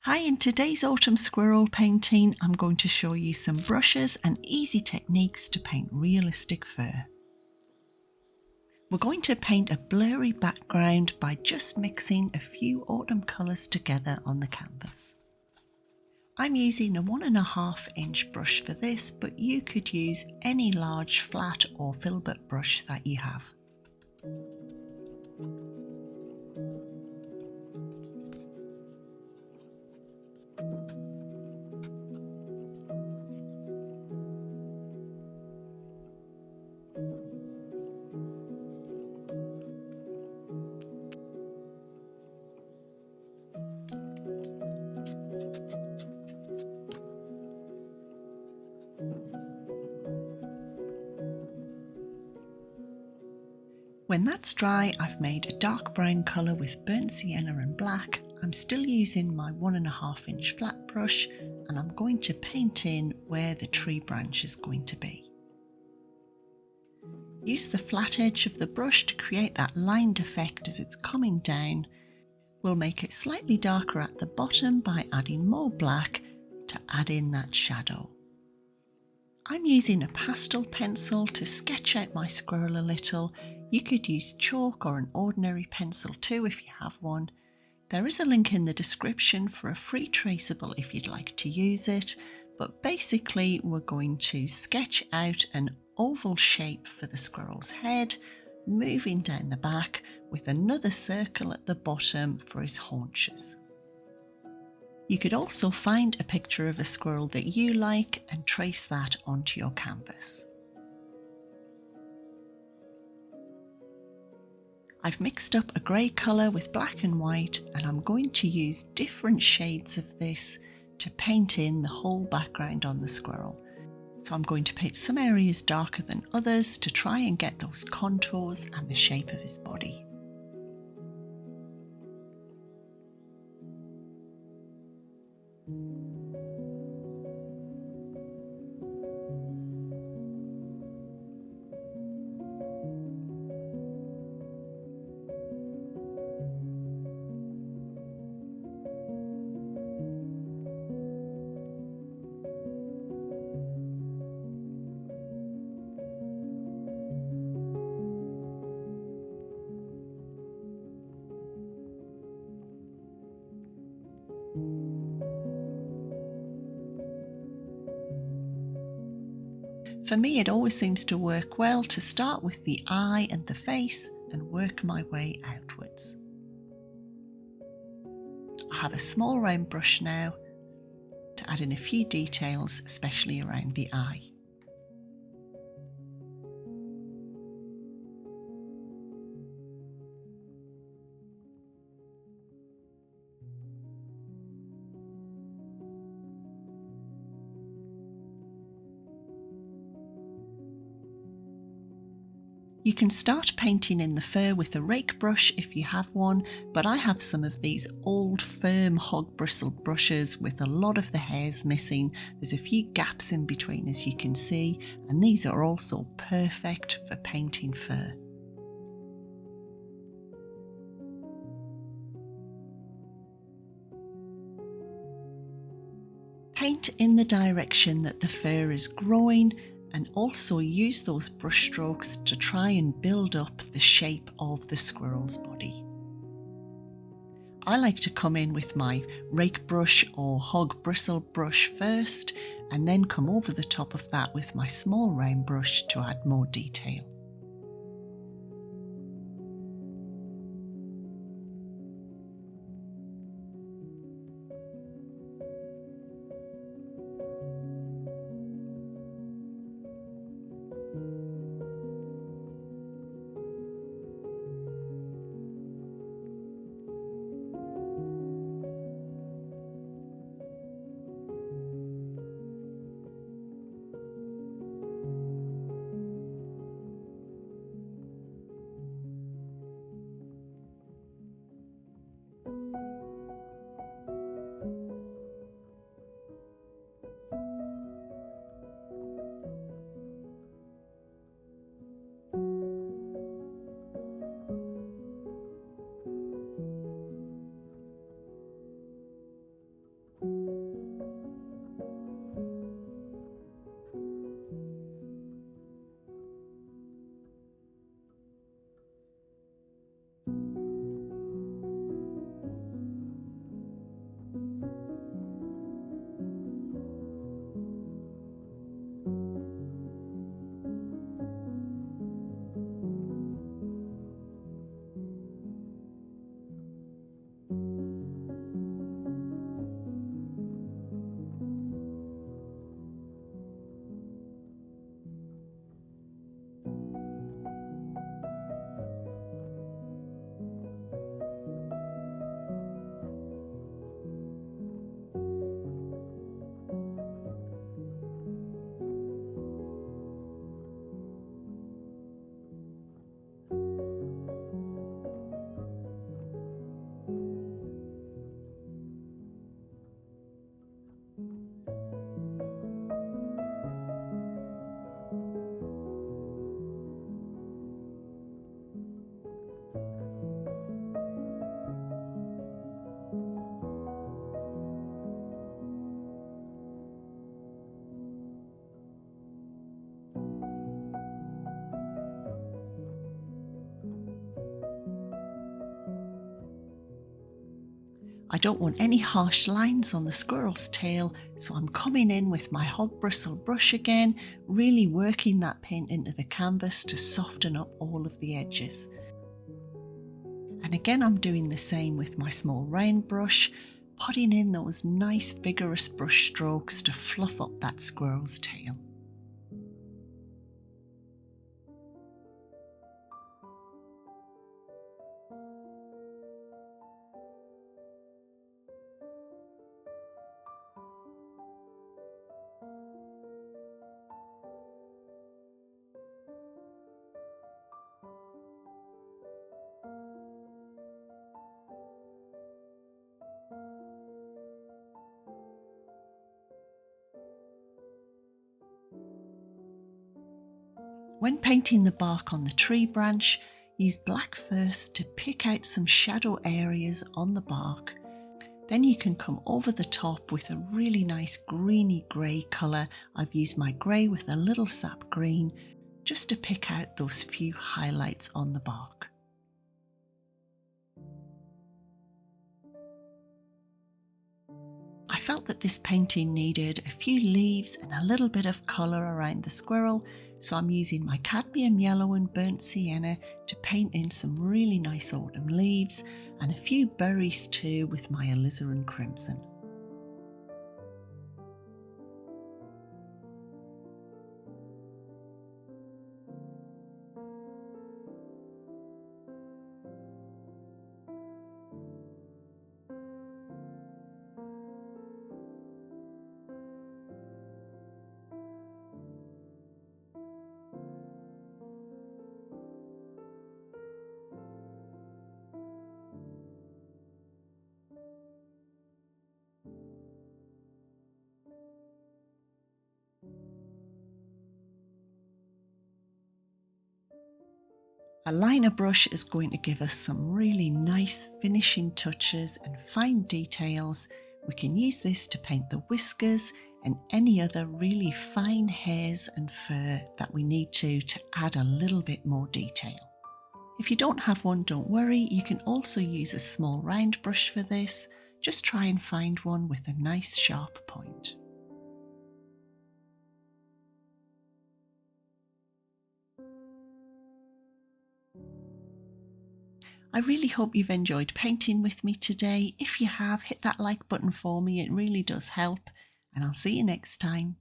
Hi, in today's autumn squirrel painting, I'm going to show you some brushes and easy techniques to paint realistic fur. We're going to paint a blurry background by just mixing a few autumn colours together on the canvas. I'm using a 1.5 inch brush for this, but you could use any large flat or filbert brush that you have. When that's dry, I've made a dark brown colour with burnt sienna and black. I'm still using my 1.5 inch flat brush and I'm going to paint in where the tree branch is going to be. Use the flat edge of the brush to create that lined effect as it's coming down. We'll make it slightly darker at the bottom by adding more black to add in that shadow. I'm using a pastel pencil to sketch out my squirrel a little. You could use chalk or an ordinary pencil too if you have one. There is a link in the description for a free traceable if you'd like to use it, but basically we're going to sketch out an oval shape for the squirrel's head, moving down the back with another circle at the bottom for his haunches. You could also find a picture of a squirrel that you like and trace that onto your canvas. I've mixed up a grey colour with black and white, and I'm going to use different shades of this to paint in the whole background on the squirrel. So I'm going to paint some areas darker than others to try and get those contours and the shape of his body. For me, it always seems to work well to start with the eye and the face and work my way outwards. I have a small round brush now to add in a few details, especially around the eye. You can start painting in the fur with a rake brush if you have one, but I have some of these old firm hog bristle brushes with a lot of the hairs missing. There's a few gaps in between, as you can see, and these are also perfect for painting fur. Paint in the direction that the fur is growing, and also use those brush strokes to try and build up the shape of the squirrel's body. I like to come in with my rake brush or hog bristle brush first, and then come over the top of that with my small round brush to add more detail. don't want any harsh lines on the squirrel's tail, so I'm coming in with my hog bristle brush again, really working that paint into the canvas to soften up all of the edges. And again, I'm doing the same with my small round brush, putting in those nice vigorous brush strokes to fluff up that squirrel's tail. When painting the bark on the tree branch, use black first to pick out some shadow areas on the bark. Then you can come over the top with a really nice greeny grey colour. I've used my grey with a little sap green just to pick out those few highlights on the bark. I felt that this painting needed a few leaves and a little bit of colour around the squirrel, so I'm using my cadmium yellow and burnt sienna to paint in some really nice autumn leaves and a few berries too with my alizarin crimson. A liner brush is going to give us some really nice finishing touches and fine details. We can use this to paint the whiskers and any other really fine hairs and fur that we need to add a little bit more detail. If you don't have one, don't worry, you can also use a small round brush for this. Just try and find one with a nice sharp point. I really hope you've enjoyed painting with me today. If you have, hit that like button for me, it really does help, and I'll see you next time.